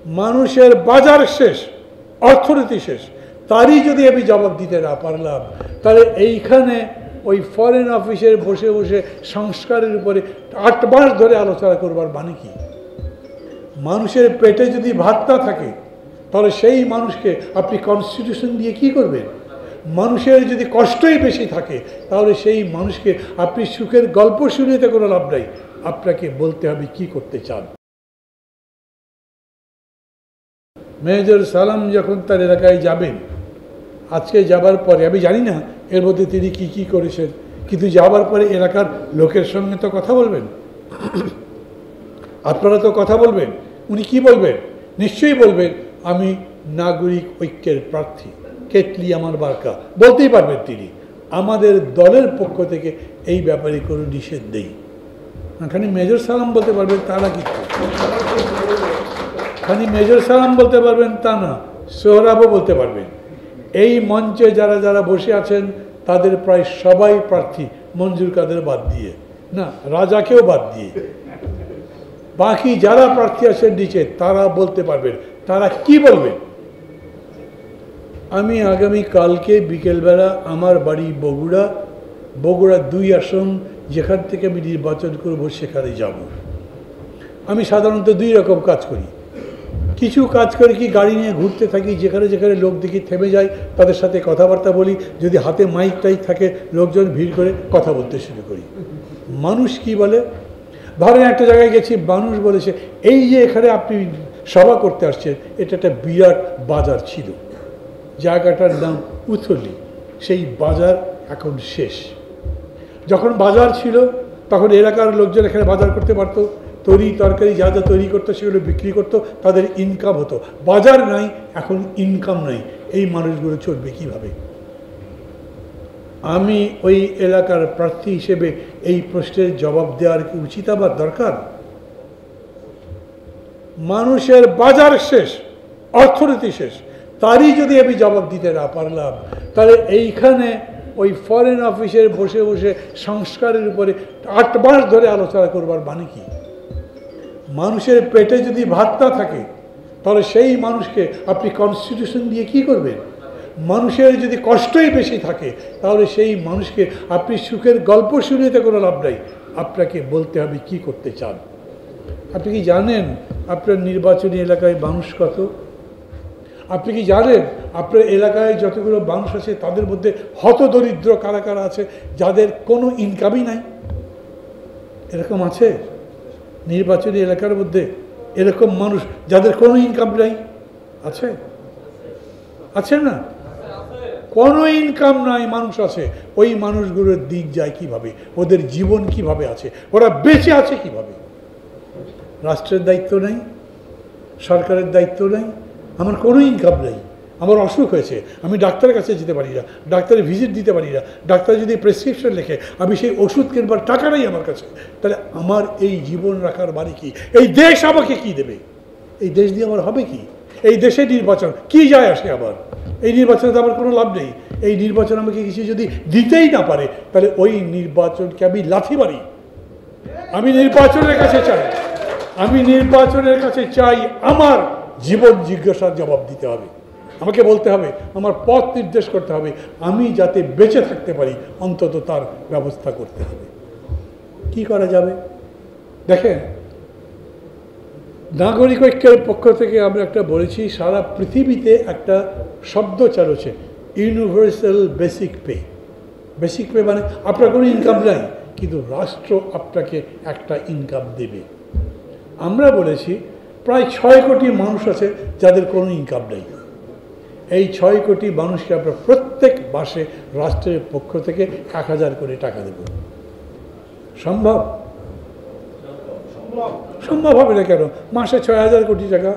মানুষের বাজার শেষ, অর্থনীতি শেষ, তারই যদি আমি জবাব দিতে না পারলাম, তাহলে এইখানে ওই ফরেন অফিসের বসে বসে সংস্কারের উপরে 8 মাস ধরে আলোচনা করবার মানে কি? মানুষের পেটে যদি ভাত না থাকে, তাহলে সেই মানুষকে আপনি কনস্টিটিউশন দিয়ে কি করবেন? মানুষের যদি কষ্টই বেশি থাকে, তাহলে সেই মানুষকে আপনি সুখের গল্প শুনিতে কোনো লাভ নাই। আপনাকে বলতে হবে কি করতে চান। মেজর সালাম যখন তার এলাকায় যাবেন, আজকে যাবার পরে আমি জানি না এর মধ্যে তিনি কি কি করেছেন, কিন্তু যাবার পরে এলাকার লোকের সঙ্গে তো কথা বলবেন, আপনারা তো কথা বলবেন। উনি কি বলবেন? নিশ্চয়ই বলবেন আমি নাগরিক ঐক্যের প্রার্থী, কেটলি আমার বার্কা, বলতেই পারবেন তিনি। আমাদের দলের পক্ষ থেকে এই ব্যাপারে কোনো নিষেধ নেই। খানি মেজর সালাম বলতে পারবেন তা না, কিন্তু খানি মেজর সালাম বলতে পারবেন তা না, সোহরাবও বলতে পারবেন। এই মঞ্চে যারা যারা বসে আছেন তাদের প্রায় সবাই প্রার্থী, মঞ্জুর কাদের বাদ দিয়ে, না রাজাকেও বাদ দিয়ে। বাকি যারা প্রার্থী আছেন নিচে, তারা বলতে পারবেন। তারা কি বলবেন? আমি আগামী কালকে বিকেলবেলা আমার বাড়ি বগুড়া 2 আসন যেখান থেকে আমি নির্বাচন করব সেখানে যাব। আমি সাধারণত 2 রকম কাজ করি। কিছু কাজ করে কি গাড়ি নিয়ে ঘুরতে থাকি, যেখানে যেখানে লোক দেখি থেমে যাই, তাদের সাথে কথাবার্তা বলি। যদি হাতে মাইক টাইক থাকে, লোকজন ভিড় করে কথা বলতে শুরু করি। মানুষ কি বলে? ধরেন একটা জায়গায় গেছি, মানুষ বলেছে এই যে এখানে আপনি সভা করতে আসছেন, এটা একটা বিরাট বাজার ছিল, জায়গাটার নাম উথলি, সেই বাজার এখন শেষ। যখন বাজার ছিল তখন এলাকার লোকজন এখানে বাজার করতে পারত, তরি তরকারি যা যা তৈরি করতো সেগুলো বিক্রি করতো, তাদের ইনকাম হতো। বাজার নাই, এখন ইনকাম নাই, এই মানুষগুলো চলবে কিভাবে? আমি ওই এলাকার প্রার্থী হিসেবে এই প্রশ্নের জবাব দেওয়ার কি উচিত আবার দরকার? মানুষের বাজার শেষ, অর্থনীতি শেষ, তারই যদি আমি জবাব দিতে না পারলাম, তাহলে এইখানে ওই ফরেন অফিসের বসে বসে সংস্কারের উপরে 8 মাস ধরে আলোচনা করবার মানে কি? মানুষের পেটে যদি ভাত না থাকে, তাহলে সেই মানুষকে আপনি কনস্টিটিউশন দিয়ে কি করবেন? মানুষের যদি কষ্টই বেশি থাকে, তাহলে সেই মানুষকে আপনি সুখের গল্প শুনিতে কোনো লাভ নাই। আপনাকে বলতে হবে কি করতে চান। আপনি কি জানেন আপনার নির্বাচনী এলাকায় মানুষ কত? আপনি কি জানেন আপনার এলাকায় যতগুলো মানুষ আছে তাদের মধ্যে হতদরিদ্র কারা কারা আছে, যাদের কোনো ইনকামই নাই? এরকম আছে নির্বাচনী এলাকার মধ্যে? এরকম মানুষ যাদের কোনো ইনকাম নাই আছে? আছে না? কোনো ইনকাম নাই মানুষ আছে। ওই মানুষগুলোর দিন যায় কিভাবে? ওদের জীবন কিভাবে আছে? ওরা বেঁচে আছে কিভাবে? রাষ্ট্রের দায়িত্ব নেই, সরকারের দায়িত্ব নেই, আমার কোনো ইনকাম নেই, আমার অসুখ হয়েছে, আমি ডাক্তারের কাছে যেতে পারি না, ডাক্তারের ভিজিট দিতে পারি না, ডাক্তার যদি প্রেসক্রিপশন লেখে আমি সেই ওষুধ কিনবার টাকা নেই আমার কাছে, তাহলে আমার এই জীবন রাখার বাড়ি কি? এই দেশ আমাকে কি দেবে? এই দেশ দিয়ে আমার হবে কি? এই দেশে নির্বাচন কি যায় আসে আবার? এই নির্বাচনে তো আমার কোনো লাভ নেই। এই নির্বাচন আমাকে কিছু যদি দিতেই না পারে, তাহলে ওই নির্বাচনকে আমি লাথি মারি। আমি নির্বাচনের কাছে চাই, আমি নির্বাচনের কাছে চাই আমার জীবন জিজ্ঞাসার জবাব দিতে হবে। আমাকে বলতে হবে, আমার পথ নির্দেশ করতে হবে, আমি যাতে বেঁচে থাকতে পারি অন্তত তার ব্যবস্থা করতে হবে। কি করা যাবে? দেখেন, নাগরিক ঐক্যের পক্ষ থেকে আমরা একটা বলেছি, সারা পৃথিবীতে একটা শব্দ চালুছে, universal basic pay. Basic pay মানে আপনার কোনো ইনকাম নাই, কিন্তু রাষ্ট্র আপনাকে একটা ইনকাম দেবে। আমরা বলেছি প্রায় 6 কোটি মানুষ আছে যাদের কোনো ইনকাম নেই। এই 6 কোটি মানুষকে আমরা প্রত্যেক মাসে রাষ্ট্রের পক্ষ থেকে 1000 করে টাকা দেব। সম্ভব? সম্ভব হবে না কেন? মাসে 6000 কোটি টাকা,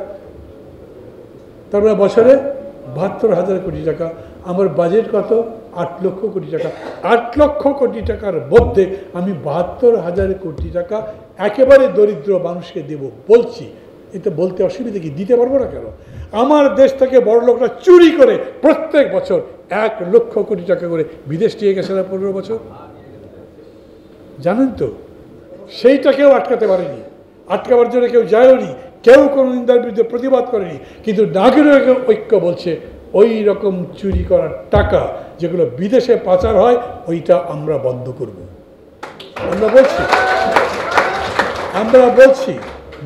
তারপরে বছরে 72,000 কোটি টাকা। আমার বাজেট কত? 8 লক্ষ কোটি টাকা। 8 লক্ষ কোটি টাকার মধ্যে আমি 72,000 কোটি টাকা একেবারে দরিদ্র মানুষকে দেব বলছি। এটা বলতে অসুবিধা কি? দিতে পারবো না কেন? আমার দেশ থেকে বড় লোকরা চুরি করে প্রত্যেক বছর 1 লক্ষ কোটি টাকা করে বিদেশ নিয়ে গেছে না 15 বছর, জানেন তো? সেইটাকেও আটকাতে পারেনি, আটকাবার জন্য কেউ যায়ওনি। কেউ কোনো নিন্দার বিরুদ্ধে প্রতিবাদ করেনি, কিন্তু নাগরিক ঐক্য বলছে ওই রকম চুরি করার টাকা যেগুলো বিদেশে পাচার হয় ওইটা আমরা বন্ধ করব। আমরা বলছি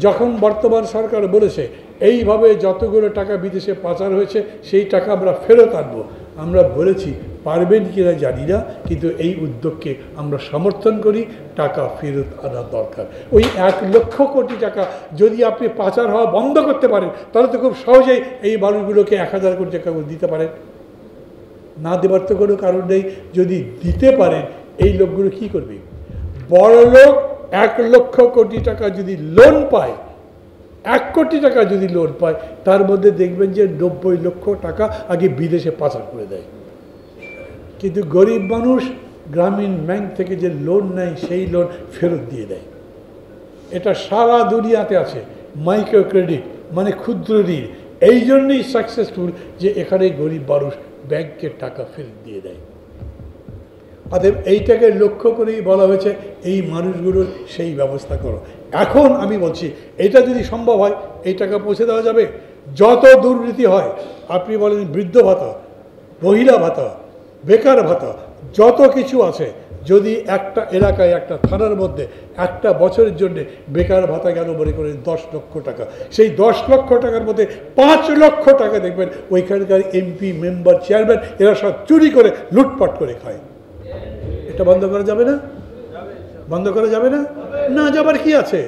যখন বর্তমান সরকার বলেছে এইভাবে যতগুলো টাকা বিদেশে পাচার হয়েছে সেই টাকা আমরা ফেরত আনবো, আমরা বলেছি পারবেন কিনা জানি না, কিন্তু এই উদ্যোগকে আমরা সমর্থন করি। টাকা ফেরত আনা দরকার। ওই 1 লক্ষ কোটি টাকা যদি আপনি পাচার হওয়া বন্ধ করতে পারেন তাহলে তো খুব সহজেই এই মানুষগুলোকে 1000 কোটি টাকা দিতে পারেন। না দেবার তো কোনো কারণ নেই। যদি দিতে পারেন এই লোকগুলো কি করবে? বড় লোক 1 লক্ষ কোটি টাকা যদি লোন পায়, 1 কোটি টাকা যদি লোন পায়, তার মধ্যে দেখবেন যে 90 লক্ষ টাকা আগে বিদেশে পাচার করে দেয়। কিন্তু গরিব মানুষ গ্রামীণ ব্যাংক থেকে যে লোন নেয় সেই লোন ফেরত দিয়ে দেয়। এটা সারা দুনিয়াতে আছে। মাইক্রো ক্রেডিট মানে ক্ষুদ্র ঋণ এই জন্যই সাকসেসফুল যে এখানে গরিব মানুষ ব্যাংকের টাকা ফেরত দিয়ে দেয়। অতএব এইটাকে লক্ষ্য করেই বলা হয়েছে এই মানুষগুলোর সেই ব্যবস্থা করো। এখন আমি বলছি এটা যদি সম্ভব হয় এই টাকা পৌঁছে দেওয়া যাবে। যত দুর্নীতি হয়, আপনি বলেন বৃদ্ধ ভাতা, মহিলা ভাতা, বেকার ভাতা, যত কিছু আছে, যদি একটা এলাকায় একটা থানার মধ্যে একটা বছরের জন্য বেকার ভাতা গেল মনে করেন 10 লক্ষ টাকা, সেই 10 লক্ষ টাকার মধ্যে 5 লক্ষ টাকা দেখবেন ওইখানকার এমপি, মেম্বার, চেয়ারম্যান এরা সব চুরি করে লুটপাট করে খায়। এটা বন্ধ করা যাবে না? বন্ধ করা যাবে না? না যাবার কি আছে?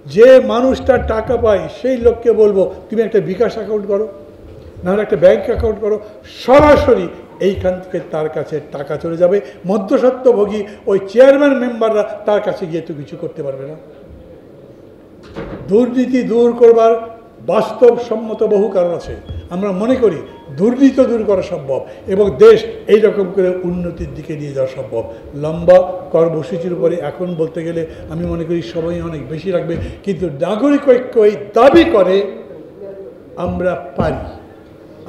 যে মানুষটা টাকা পায় সেই লোককে বলবো তুমি একটা বিকাশ অ্যাকাউন্ট করো, নাহলে একটা ব্যাংক অ্যাকাউন্ট করো, সরাসরি এইখান থেকে তার কাছে টাকা চলে যাবে। মধ্যস্বত্বভোগী ওই চেয়ারম্যান মেম্বাররা তার কাছে গিয়ে তো কিছু করতে পারবে না। দুর্নীতি দূর করবার বাস্তবসম্মত বহু কারণ আছে। আমরা মনে করি দুর্নীতি দূর করা সম্ভব এবং দেশ এই রকম করে উন্নতির দিকে নিয়ে যাওয়া সম্ভব। লম্বা কর্মসূচির উপরে এখন বলতে গেলে আমি মনে করি সময় অনেক বেশি লাগবে, কিন্তু নাগরিক ঐক্য এই দাবি করে আমরা পারি,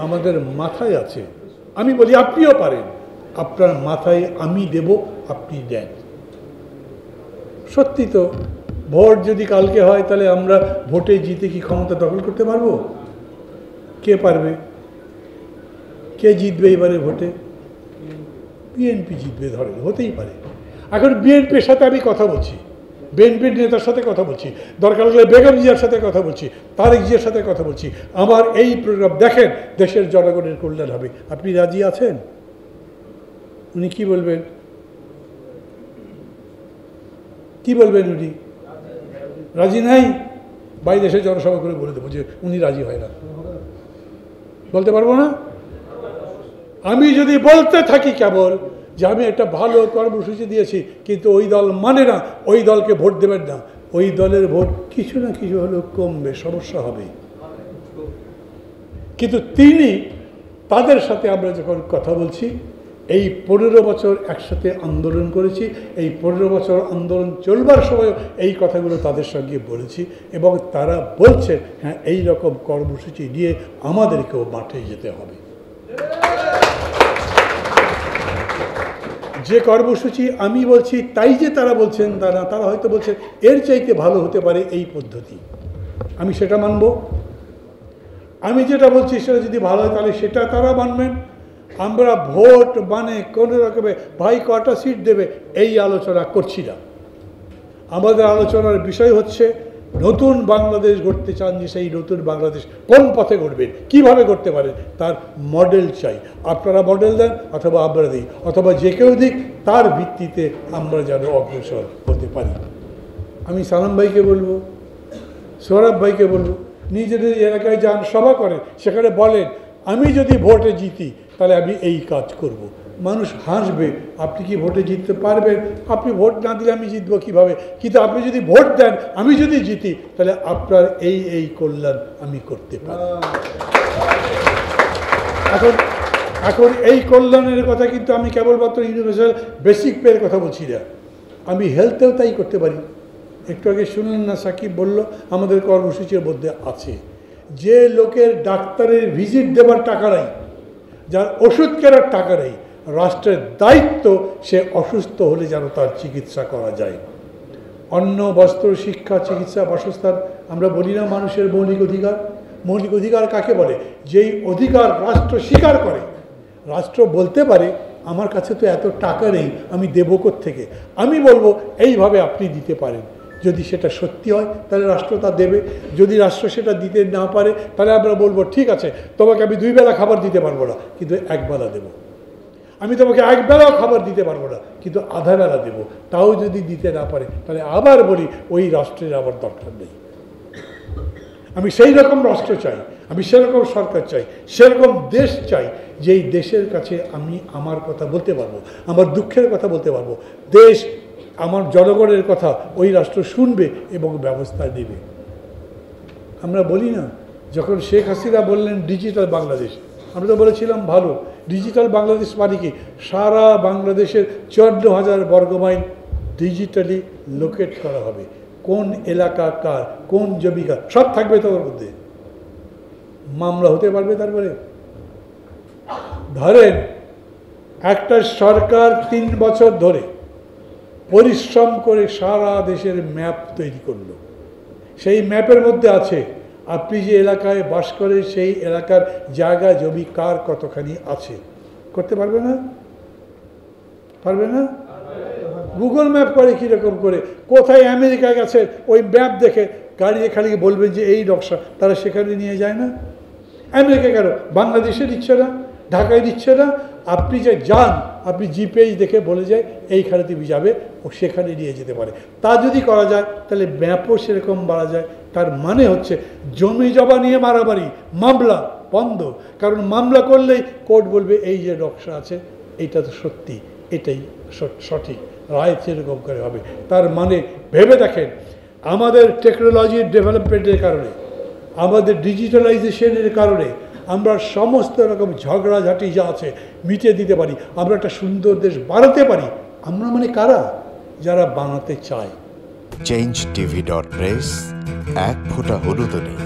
আমাদের মাথায় আছে। আমি বলি আপনিও পারেন, আপনার মাথায় আমি দেব, আপনি দেন। সত্যি তো ভোট যদি কালকে হয় তাহলে আমরা ভোটে জিতে কি ক্ষমতা দখল করতে পারবো? কে পারবে? কে জিতবে এবারে ভোটে? বিএনপি জিতবে ধরেন, হতেই পারে। এখন বিএনপির সাথে আমি কথা বলছি, বিএনপির নেতার সাথে কথা বলছি, দরকার হলে বেগম জিয়ার সাথে কথা বলছি, তারেক জিয়ার সাথে কথা বলছি। আমার এই প্রোগ্রাম দেখেন, দেশের জনগণের কল্যাণ হবে। আপনি রাজি আছেন? উনি কি বলবেন? কি বলবেন উনি? রাজি নাই? বাইরে দেশে জনসভা করে বলে দেবো যে উনি রাজি হয় না। বলতে পারবো না? আমি যদি বলতে থাকি কেবল যে আমি একটা ভালো কর্মসূচি দিয়েছি কিন্তু ওই দল মানে না, ওই দলকে ভোট দেবেন না, ওই দলের ভোট কিছু না কিছু হলেও কমবে, সমস্যা হবে। কিন্তু তাদের সাথে আমরা যখন কথা বলছি, এই 15 বছর একসাথে আন্দোলন করেছি, এই 15 বছর আন্দোলন চলবার সময় এই কথাগুলো তাদের সঙ্গে বলেছি এবং তারা বলছে হ্যাঁ এই রকম কর্মসূচি নিয়ে আমাদেরকেও মাঠে যেতে হবে। যে কর্মসূচি আমি বলছি তাই যে তারা বলছেন তা না, তারা হয়তো বলছেন এর চাইতে ভালো হতে পারে এই পদ্ধতি, আমি সেটা মানব। আমি যেটা বলছি সেটা যদি ভালো হয় তাহলে সেটা তারা মানবেন। আমরা ভোট মানে কোনো রকমে ভাই কটা সিট দেবে এই আলোচনা করছি না। আমাদের আলোচনার বিষয় হচ্ছে নতুন বাংলাদেশ গড়তে চান, যে সেই নতুন বাংলাদেশ কোন পথে গড়বেন, কীভাবে গড়তে পারেন তার মডেল চাই। আপনারা মডেল দেন অথবা আমরা দিই অথবা যে কেউ দিক, তার ভিত্তিতে আমরা যেন অগ্রসর হতে পারি। আমি সালাম ভাইকে বলবো, সৌরভ ভাইকে বলবো, নিজেদের এলাকায় যান, সভা করেন, সেখানে বলেন আমি যদি ভোটে জিতি তাহলে আমি এই কাজ করব। মানুষ হাসবে, আপনি কি ভোটে জিততে পারবেন? আপনি ভোট না দিলে আমি জিতবো কীভাবে? কিন্তু আপনি যদি ভোট দেন, আমি যদি জিতি, তাহলে আপনার এই কল্যাণ আমি করতে পারি। এখন এই কল্যাণের কথা কিন্তু আমি কেবলমাত্র ইউনিভার্সাল বেসিক পের কথা বলছি না, আমি হেলথেও তাই করতে পারি। একটু আগে শুনলেন না, সাকিব বলল আমাদের কর্মসূচির মধ্যে আছে। যে লোকের ডাক্তারের ভিজিট দেবার টাকা নাই, যার ওষুধ কেনার টাকা নেই, রাষ্ট্রের দায়িত্ব সে অসুস্থ হলে যেন তার চিকিৎসা করা যায়। অন্ন, বস্ত্র, শিক্ষা, চিকিৎসা, বাসস্থান, আমরা বলি না মানুষের মৌলিক অধিকার? মৌলিক অধিকার কাকে বলে? যেই অধিকার রাষ্ট্র স্বীকার করে। রাষ্ট্র বলতে পারে আমার কাছে তো এত টাকা নেই, আমি দেবো কোত্থেকে? আমি বলবো এইভাবে আপনি দিতে পারেন। যদি সেটা সত্যি হয় তাহলে রাষ্ট্র তা দেবে। যদি রাষ্ট্র সেটা দিতে না পারে তাহলে আমরা বলবো ঠিক আছে, তোমাকে আমি 2 বেলা খাবার দিতে পারবো না, কিন্তু 1 বেলা দেবো। আমি তোমাকে 1 বেলাও খাবার দিতে পারবো না, কিন্তু আধা বেলা দেবো। তাও যদি দিতে না পারে তাহলে আবার বলি ওই রাষ্ট্রের আবার দরকার নেই। আমি সেই রকম রাষ্ট্র চাই, আমি সেরকম সরকার চাই, সেরকম দেশ চাই, যেই দেশের কাছে আমি আমার কথা বলতে পারবো, আমার দুঃখের কথা বলতে পারবো। দেশ আমার জনগণের কথা ওই রাষ্ট্র শুনবে এবং ব্যবস্থা নেবে। আমরা বলি না, যখন শেখ হাসিনা বললেন ডিজিটাল বাংলাদেশ, আমরা তো বলেছিলাম ভালো। ডিজিটাল বাংলাদেশ মানে কি? সারা বাংলাদেশের 14,000 বর্গমাইল ডিজিটালি লোকেট করা হবে। কোন এলাকা কার, কোন জমি কার, সব থাকবে তোমার মধ্যে। মামলা হতে পারবে। তারপরে ধরেন একটা সরকার 3 বছর ধরে পরিশ্রম করে সারা দেশের ম্যাপ তৈরি করলো। সেই ম্যাপের মধ্যে আছে আপনি যে এলাকায় বাস করেন সেই এলাকার জায়গা জমি কার কতখানি আছে। করতে পারবে না? পারবে না? গুগল ম্যাপ করে কীরকম করে, কোথায় আমেরিকা গেছে ওই ম্যাপ দেখে গাড়ি খালি বলবেন যে এই নকশা, তারা সেখানে নিয়ে যায় না। আমেরিকা কেন, বাংলাদেশে দিচ্ছে না, ঢাকায় দিচ্ছে না? আপনি যে যান, আপনি জিপিএস দেখে বলে যায় এইখানে তুমি যাবে, ও সেখানে নিয়ে যেতে পারে। তা যদি করা যায় তাহলে ম্যাপও সেরকম বাড়া যায়। তার মানে হচ্ছে জমি জমা নিয়ে মারামারি, মামলা বন্ধ। কারণ মামলা করলেই কোর্ট বলবে এই যে নকশা আছে এইটা তো সত্যি, এটাই সঠিক, রায় সেরকম করে হবে। তার মানে ভেবে দেখেন, আমাদের টেকনোলজির ডেভেলপমেন্টের কারণে, আমাদের ডিজিটালাইজেশনের কারণে আমরা সমস্ত রকম ঝগড়াঝাটি যা আছে মিটিয়ে দিতে পারি। আমরা একটা সুন্দর দেশ বানাতে পারি। আমরা মানে কারা? যারা বানাতে চায়। changeTV.press, এক ফোঁটা হলুদও নেই।